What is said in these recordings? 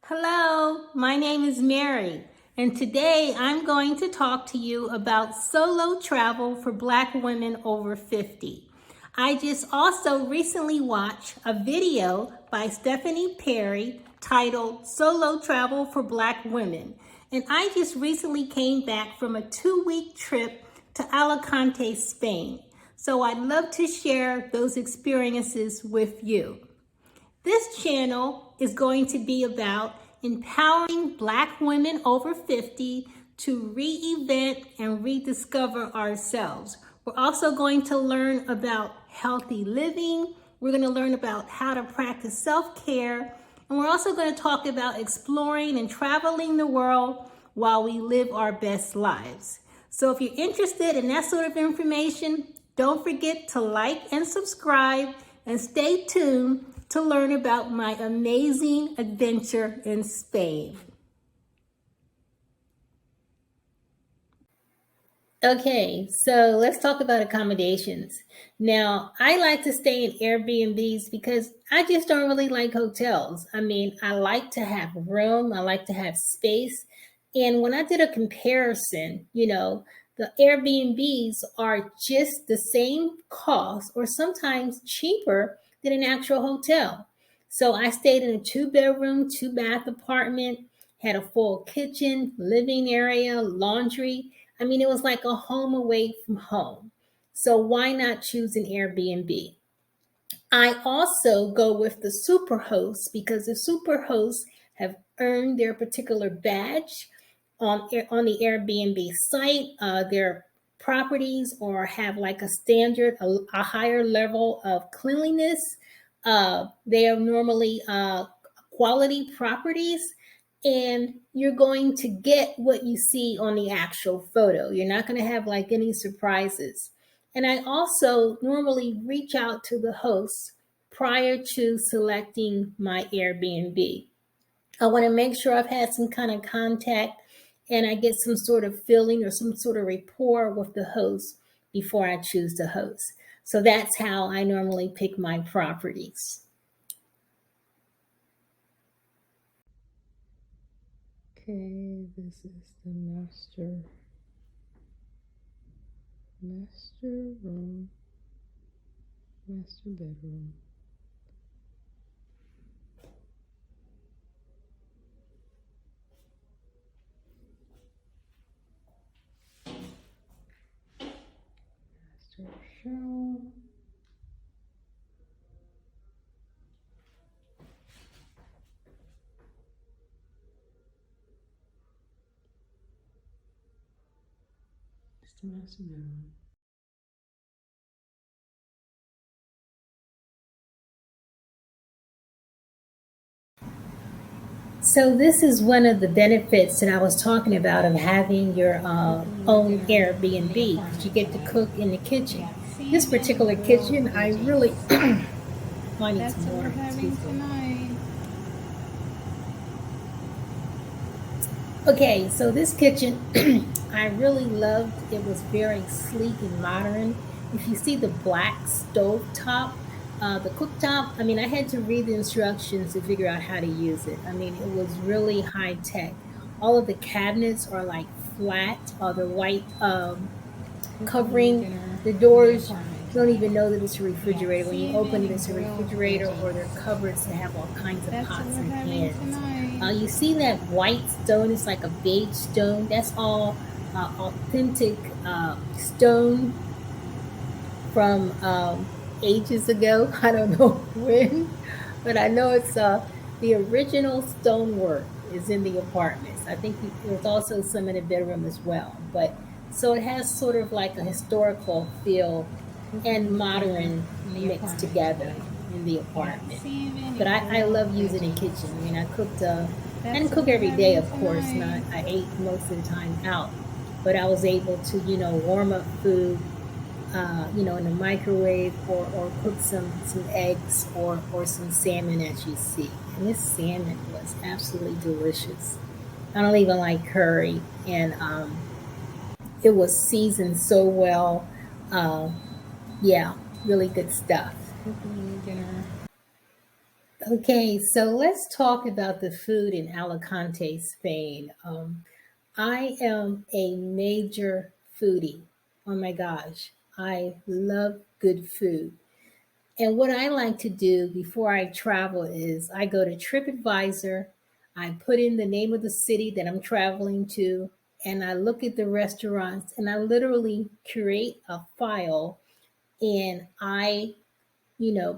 Hello, my name is Mary, and today I'm going to talk to you about solo travel for Black women over 50. I just also recently watched a video by Stephanie Perry titled Solo Travel for Black Women, and I just recently came back from a 2-week trip to Alicante, Spain. So I'd love to share those experiences with you. This channel is going to be about empowering Black women over 50 to re-event and rediscover ourselves. We're also going to learn about healthy living. We're going to learn about how to practice self-care. And we're also going to talk about exploring and traveling the world while we live our best lives. So if you're interested in that sort of information, don't forget to like and subscribe and stay tuned to learn about my amazing adventure in Spain. Okay, so let's talk about accommodations. Now, I like to stay in Airbnbs because I just don't really like hotels. I mean, I like to have room, I like to have space. And when I did a comparison, the Airbnbs are just the same cost or sometimes cheaper than an actual hotel. So I stayed in a 2-bedroom, 2-bath apartment, had a full kitchen, living area, laundry. I mean, it was like a home away from home. So why not choose an Airbnb? I also go with the super hosts because the super hosts have earned their particular badge on the Airbnb site. Their properties or have like a standard, a higher level of cleanliness. They are normally quality properties, and you're going to get what you see on the actual photo. You're not going to have like any surprises. And I also normally reach out to the host prior to selecting my Airbnb. I want to make sure I've had some kind of contact and I get some sort of feeling or some sort of rapport with the host before I choose the host. So that's how I normally pick my properties. Okay, this is the master room, master bedroom. Master shower. It's the master bedroom. So this is one of the benefits that I was talking about of having your own Airbnb, because you get to cook in the kitchen. This particular kitchen, I really find it some water. Okay, so this kitchen, I really loved. It was very sleek and modern. If you see the black stove top, the cooktop, I mean, I had to read the instructions to figure out how to use it. I mean, it was really high tech. All of the cabinets are like flat, the white covering. The doors, you don't even know that it's a refrigerator. When you open it, it's a refrigerator, or they're cupboards that have all kinds of pots and pans. You see that white stone, it's like a beige stone. That's all authentic stone from ages ago. I don't know when, but I know it's the original stonework is in the apartments. I think there's also some in the bedroom as well. But so it has sort of like a historical feel and modern mixed together in the apartment. But I love using a kitchen. I mean, I cooked. I didn't cook every day, of course. Not. I ate most of the time out, but I was able to, warm up food, in the microwave, or cook some eggs or some salmon, as you see. And this salmon was absolutely delicious. I don't even like curry, and it was seasoned so well. Uh, yeah, really good stuff. Dinner. Okay, so let's talk about the food in Alicante, Spain. I am a major foodie. Oh my gosh, I love good food. And what I like to do before I travel is I go to TripAdvisor, I put in the name of the city that I'm traveling to, and I look at the restaurants and I literally create a file and I,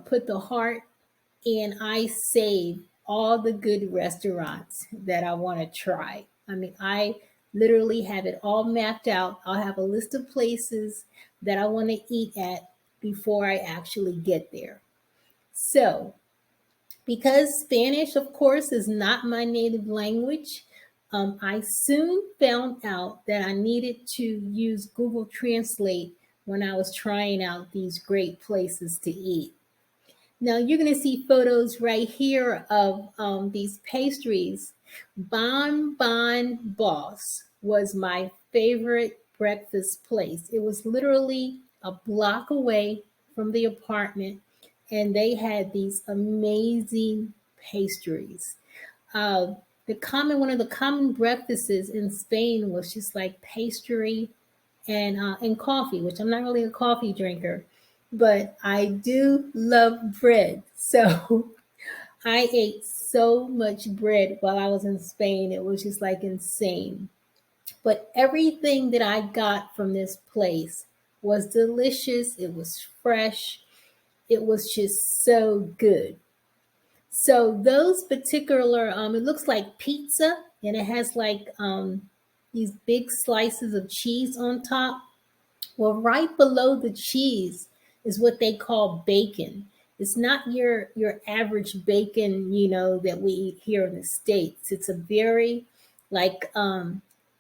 put the heart and I save all the good restaurants that I want to try. I mean, I literally have it all mapped out. I'll have a list of places that I want to eat at before I actually get there. So, because Spanish, of course, is not my native language, I soon found out that I needed to use Google Translate when I was trying out these great places to eat. Now you're going to see photos right here of these pastries. Bon Bon Boss was my favorite breakfast place. It was literally a block away from the apartment, and they had these amazing pastries. One of the common breakfasts in Spain was just like pastry and coffee, which I'm not really a coffee drinker, but I do love bread. So I ate so much bread while I was in Spain. It was just like insane. But everything that I got from this place was delicious. It was fresh. It was just so good. So those particular, it looks like pizza, and it has like these big slices of cheese on top. Well, right below the cheese is what they call bacon. It's not your average bacon, that we eat here in the States. It's a very like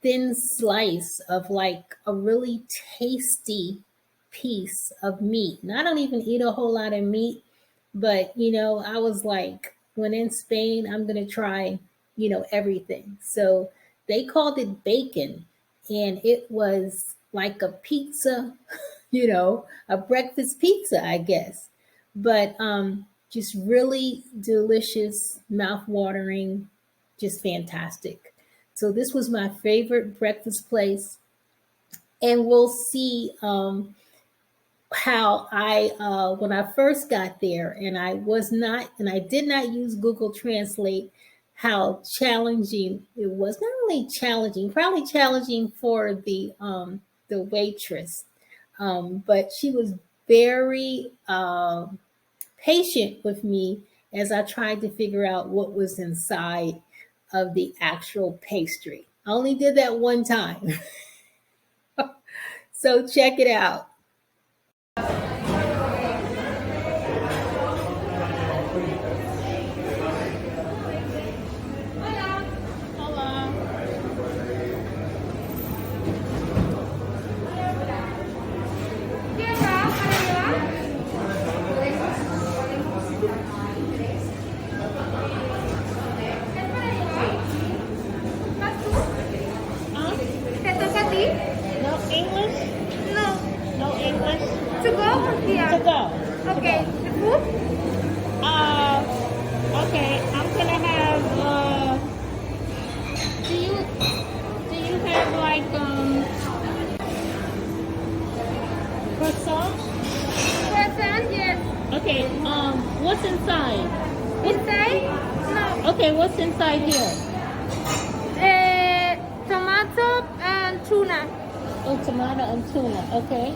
thin slice of like a really tasty piece of meat. And I don't even eat a whole lot of meat, but I was like, when in Spain, I'm gonna try, everything. So they called it bacon, and it was like a pizza, a breakfast pizza, I guess. But just really delicious, mouth-watering, just fantastic. So this was my favorite breakfast place, and we'll see how I when I first got there, and I did not use Google Translate, how challenging it was. Not really challenging, probably challenging for the waitress, but she was very patient with me as I tried to figure out what was inside of the actual pastry. I only did that one time. So check it out. ¿Te toca a ti? No English? No. No English? To go or here? To go. Okay. The food? Uh, okay, I'm gonna have. Do you have like croissant? Croissant, yes. Okay. What's inside? Inside? No. Okay, what's inside here? Tomato and tuna. Oh, tomato and tuna. Okay.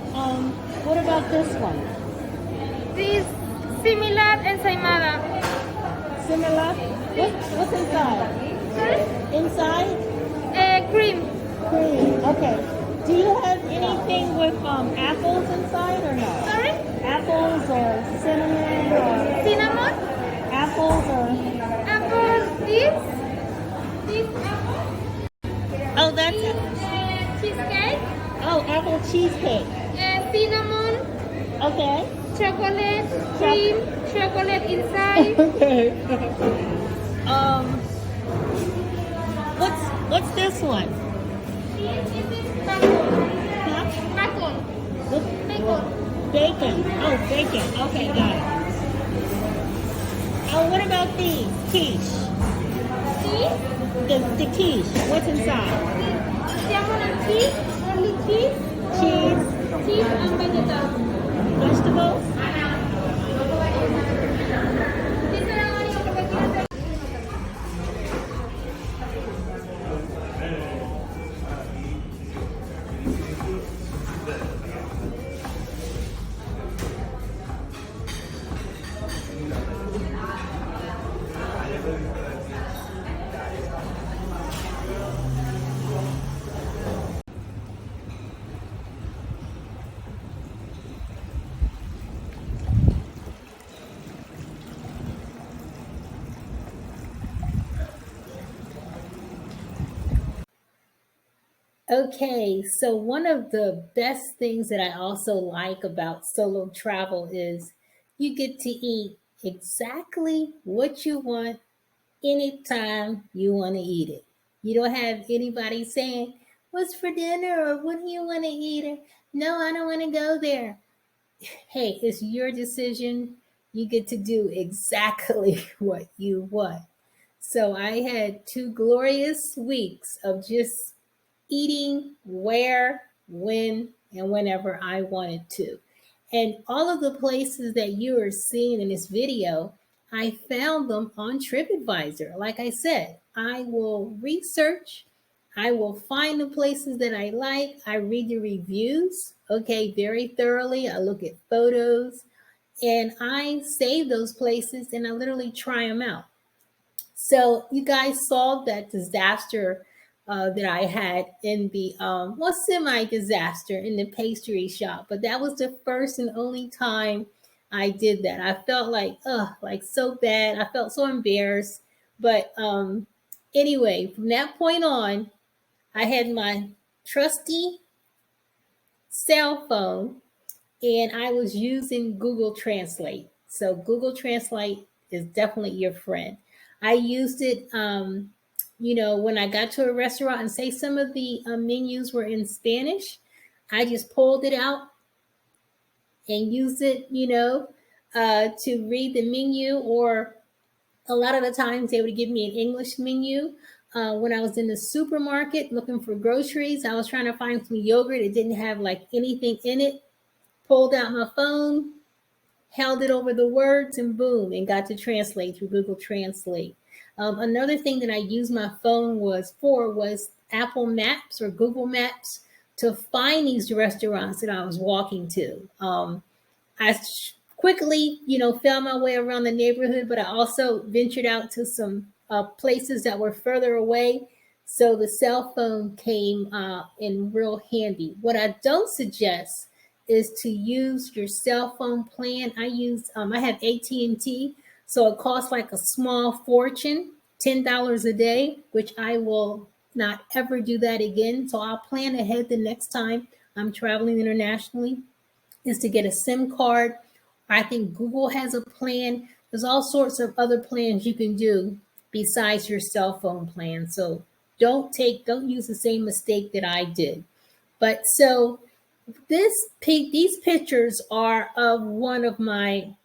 What about this one? This similar ensaimada. Similar. What's inside? Sorry? Inside? Cream. Cream. Okay. Do you have anything with apples inside or no? Sorry? Apples or cinnamon or Cinnamon. apples or? Apple. This apple. Oh, that's Cheesecake. oh apple cheesecake. Cinnamon. Okay. Chocolate. Cream. Chocolate inside. Okay. um, what's this one? This is bacon. Huh? Bacon. What- Bacon. Bacon. Oh, bacon. Okay, got it. Oh, what about these? Quiche. Cheese. The quiche. What's inside? Salmon and cheese. Only cheese. Cheese, Cheese and vegetables. vegetables. Okay, so one of the best things that I also like about solo travel is you get to eat exactly what you want anytime you want to eat it. You don't have anybody saying, "What's for dinner?" or "What do you want to eat?" or "No, I don't want to go there." Hey, it's your decision. You get to do exactly what you want. So I had 2 glorious weeks of just eating where, when, and whenever I wanted to. And all of the places that you are seeing in this video, I found them on TripAdvisor. Like I said, I will research, I will find the places that I like, I read the reviews, okay, very thoroughly. I look at photos and I save those places and I literally try them out. So you guys saw that disaster that I had in the well, semi disaster in the pastry shop, but that was the first and only time I did that. I felt like so bad. I felt so embarrassed. But anyway, from that point on, I had my trusty cell phone and I was using Google Translate. So Google Translate is definitely your friend. I used it, when I got to a restaurant and say some of the menus were in Spanish, I just pulled it out and used it, to read the menu. Or a lot of the times they would give me an English menu. When I was in the supermarket looking for groceries, I was trying to find some yogurt. It didn't have like anything in it. Pulled out my phone, held it over the words, and boom, and got to translate through Google Translate. Another thing that I used my phone was Apple Maps or Google Maps to find these restaurants that I was walking to. I quickly, found my way around the neighborhood, but I also ventured out to some places that were further away. So the cell phone came in real handy. What I don't suggest is to use your cell phone plan. I have AT&T, so it costs like a small fortune, $10 a day, which I will not ever do that again. So I'll plan ahead the next time I'm traveling internationally is to get a SIM card. I think Google has a plan. There's all sorts of other plans you can do besides your cell phone plan. So don't use the same mistake that I did. But so these pictures are of one of my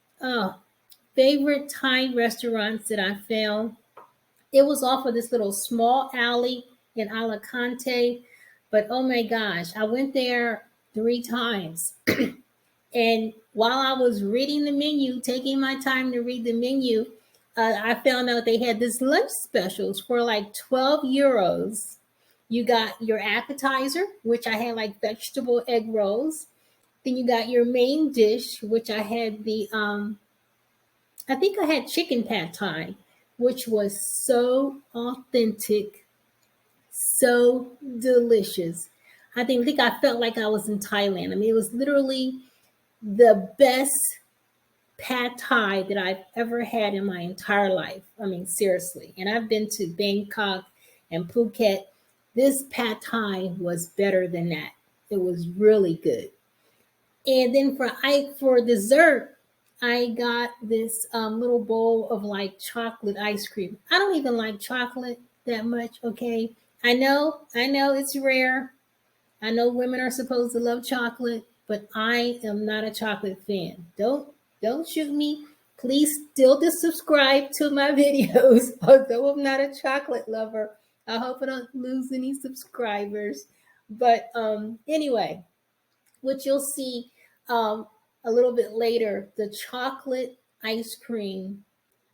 favorite Thai restaurants that I found. It was off of this little small alley in Alicante, but oh my gosh, I went there 3 times. And while I was reading the menu, taking my time to read the menu, I found out they had this lunch specials for like 12 euros. You got your appetizer, which I had like vegetable egg rolls. Then you got your main dish, which I had I think I had chicken pad thai, which was so authentic, so delicious. I think I felt like I was in Thailand. I mean, it was literally the best pad thai that I've ever had in my entire life. I mean, seriously. And I've been to Bangkok and Phuket. This pad thai was better than that. It was really good. And then for dessert, I got this little bowl of like chocolate ice cream. I don't even like chocolate that much. Okay, I know it's rare. I know women are supposed to love chocolate, but I am not a chocolate fan. Don't shoot me. Please still to subscribe to my videos. Although I'm not a chocolate lover, I hope I don't lose any subscribers. But anyway, what you'll see um, a little bit later, the chocolate ice cream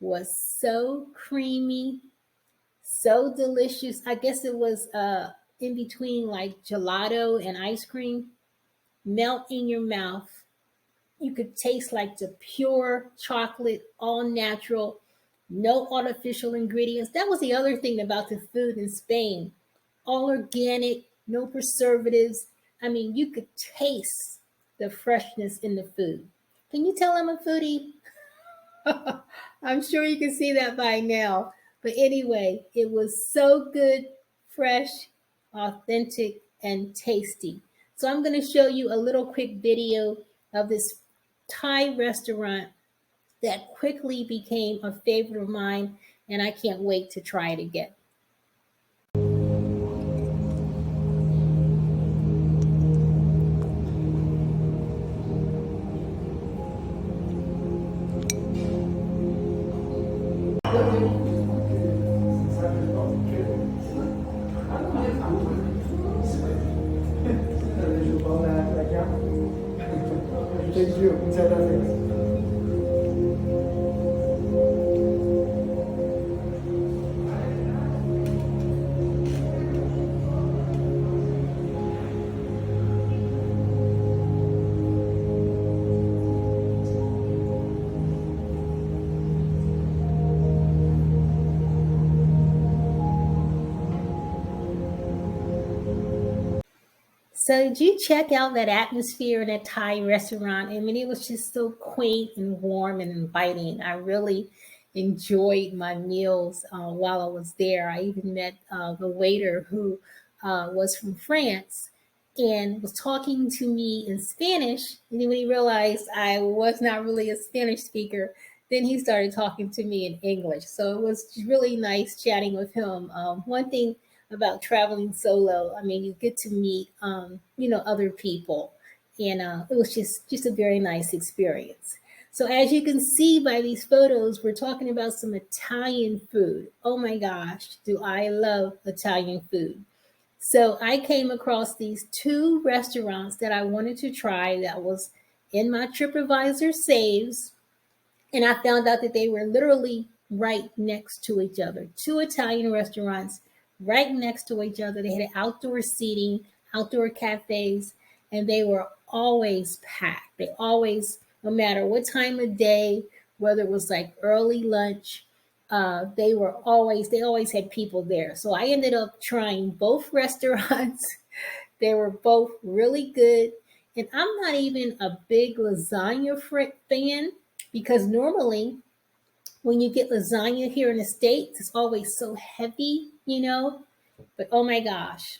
was so creamy, so delicious. I guess it was in between like gelato and ice cream. Melt in your mouth. You could taste like the pure chocolate, all natural, no artificial ingredients. That was the other thing about the food in Spain. All organic, no preservatives. I mean, you could taste the freshness in the food. Can you tell I'm a foodie? I'm sure you can see that by now. But anyway, it was so good, fresh, authentic, and tasty. So I'm going to show you a little quick video of this Thai restaurant that quickly became a favorite of mine, and I can't wait to try it again. Entendi, muchas gracias. So did you check out that atmosphere in that Thai restaurant? I mean, it was just so quaint and warm and inviting. I really enjoyed my meals while I was there. I even met the waiter who was from France and was talking to me in Spanish. And then when he realized I was not really a Spanish speaker, then he started talking to me in English. So it was really nice chatting with him. One thing about traveling solo, I mean, you get to meet, other people, and it was just a very nice experience. So as you can see by these photos, we're talking about some Italian food. Oh my gosh, do I love Italian food! So I came across these two restaurants that I wanted to try that was in my TripAdvisor saves, and I found out that they were literally right next to each other. Two Italian restaurants right next to each other. They had outdoor seating, outdoor cafes, and they were always packed. They always, no matter what time of day, whether it was like early lunch, they always had people there. So I ended up trying both restaurants. They were both really good. And I'm not even a big lasagna fan because normally when you get lasagna here in the States, it's always so heavy. But oh my gosh,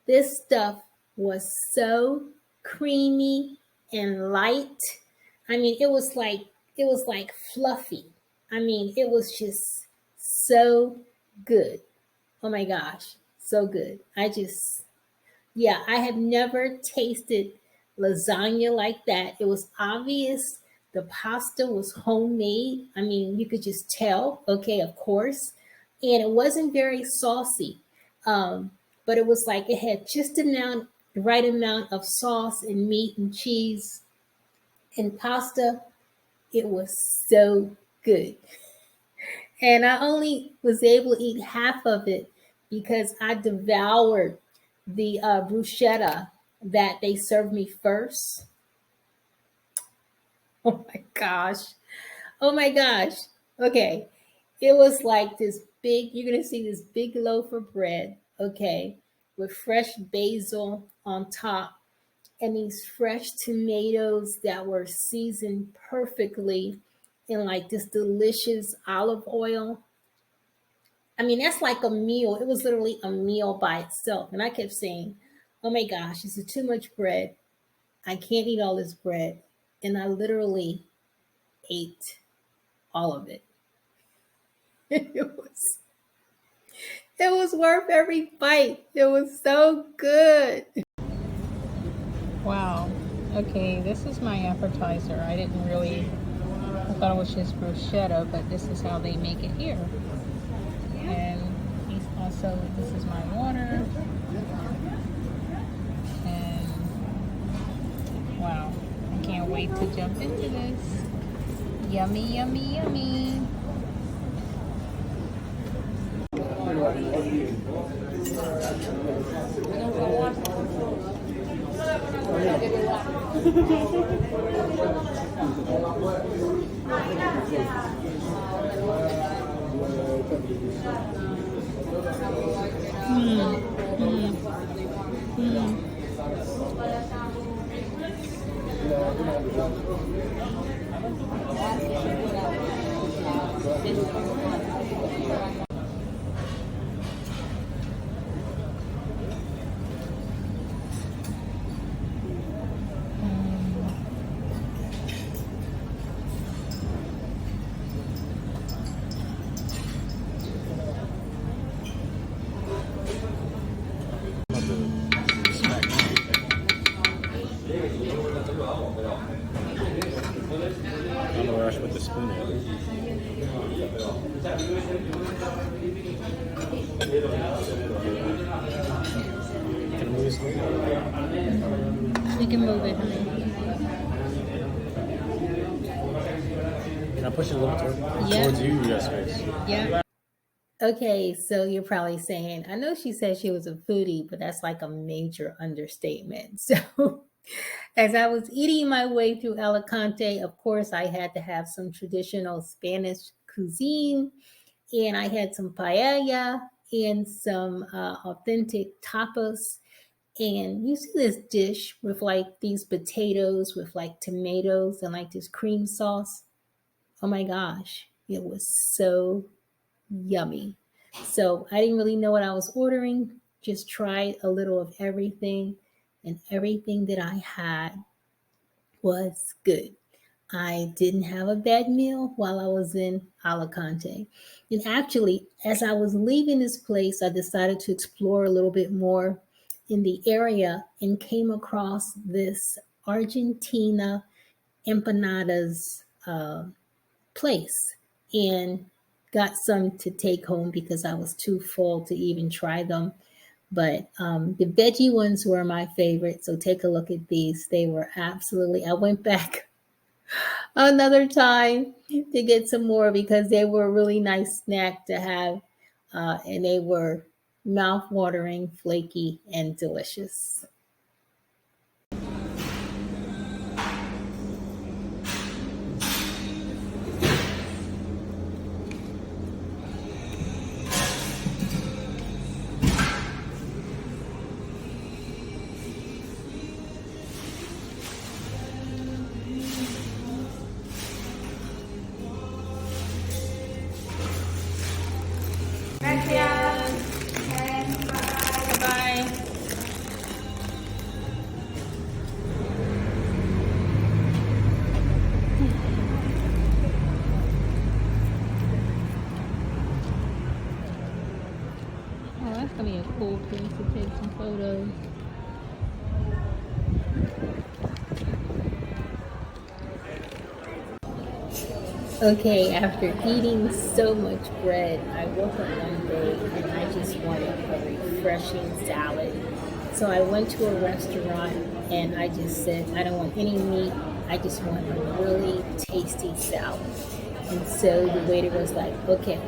this stuff was so creamy and light. I mean, it was like fluffy. I mean, it was just so good. Oh my gosh, so good. Yeah, I have never tasted lasagna like that. It was obvious the pasta was homemade. I mean, you could just tell, okay, of course. And it wasn't very saucy. But it was like it had just the right amount of sauce and meat and cheese and pasta. It was so good. And I only was able to eat half of it because I devoured the bruschetta that they served me first. Oh my gosh. Oh my gosh. Okay. It was like this you're going to see this big loaf of bread, okay, with fresh basil on top and these fresh tomatoes that were seasoned perfectly in like this delicious olive oil. I mean, that's like a meal. It was literally a meal by itself. And I kept saying, oh my gosh, this is too much bread. I can't eat all this bread. And I literally ate all of it. It was it was worth every bite. It was so good. Wow. Okay, this is my appetizer. I didn't really I thought it was just bruschetta, but this is how they make it here. And he's also, this is my water. And wow, I can't wait to jump into this. Yummy, yummy, yummy. I don't know where I should put the spoon at. Can I move this spoon? We can move it, honey. Can I push it a little towards you? You got space. Yeah. Okay, so you're probably saying, I know she said she was a foodie, but that's like a major understatement. So, as I was eating my way through Alicante, of course, I had to have some traditional Spanish cuisine, and I had some paella and some authentic tapas. And you see this dish with like these potatoes with like tomatoes and like this cream sauce. Oh my gosh, it was so yummy. So I didn't really know what I was ordering, just tried a little of everything, and everything that I had was good. I didn't have a bad meal while I was in Alicante. And actually, as I was leaving this place, I decided to explore a little bit more in the area and came across this Argentina empanadas place and got some to take home because I was too full to even try them. But the veggie ones were my favorite. So take a look at these. They were absolutely, I went back another time to get some more because they were a really nice snack to have. And they were mouth-watering, flaky, and delicious. Bye. Oh, that's gonna be a cool place to take some photos. Okay, after eating so much bread, I woke up one day and I just wanted a refreshing salad. So I went to a restaurant and I just said, I don't want any meat. I just want a really tasty salad. And so the waiter was like, okay,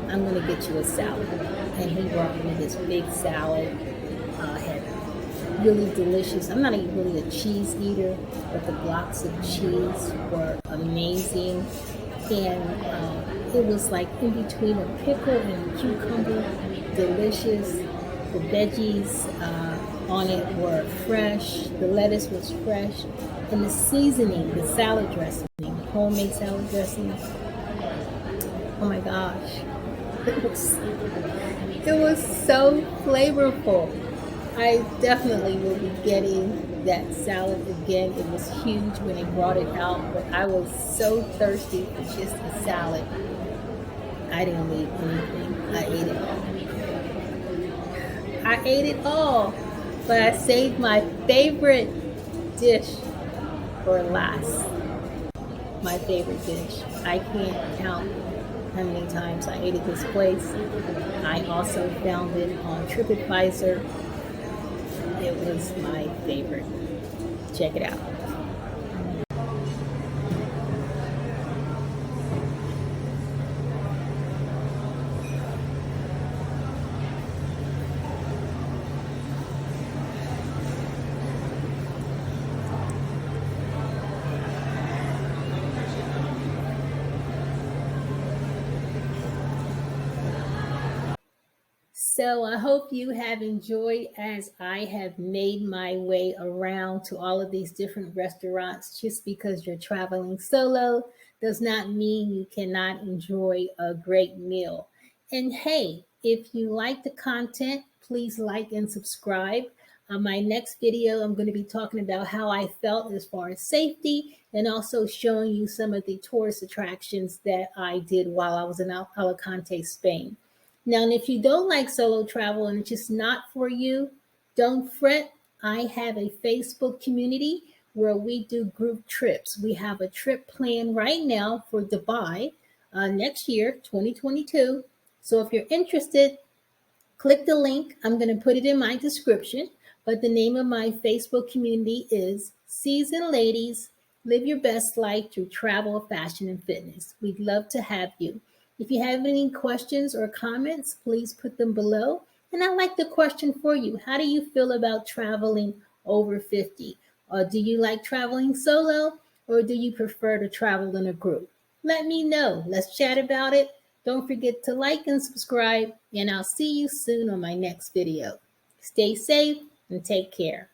I'm going to get you a salad. And he brought me this big salad. Had really delicious. I'm not even really a cheese eater, but the blocks of cheese were amazing. And it was like in between a pickle and a cucumber, delicious. The veggies on it were fresh. The lettuce was fresh. And the seasoning, the salad dressing, homemade salad dressing. Oh my gosh. It was so flavorful. I definitely will be getting that salad again. It was huge when they brought it out, but I was so thirsty for just a salad. I didn't leave anything. I ate it all. I ate it all, but I saved my favorite dish for last. my favorite dish. I can't count how many times I ate at this place. I also found it on TripAdvisor. It was my favorite. Check it out. So I hope you have enjoyed as I have made my way around to all of these different restaurants. Just because you're traveling solo does not mean you cannot enjoy a great meal. And hey, if you like the content, please like and subscribe. On my next video, I'm going to be talking about how I felt as far as safety and also showing you some of the tourist attractions that I did while I was in Alicante, Spain. Now, if you don't like solo travel and it's just not for you, don't fret. I have a Facebook community where we do group trips. We have a trip planned right now for Dubai next year, 2022. So if you're interested, click the link. I'm going to put it in my description. But the name of my Facebook community is Seasoned Ladies Live Your Best Life Through Travel, Fashion, and Fitness. We'd love to have you. If you have any questions or comments, please put them below. And I like the question for you. How do you feel about traveling over 50? Do you like traveling solo or do you prefer to travel in a group? Let me know. Let's chat about it. Don't forget to like and subscribe, and I'll see you soon on my next video. Stay safe and take care.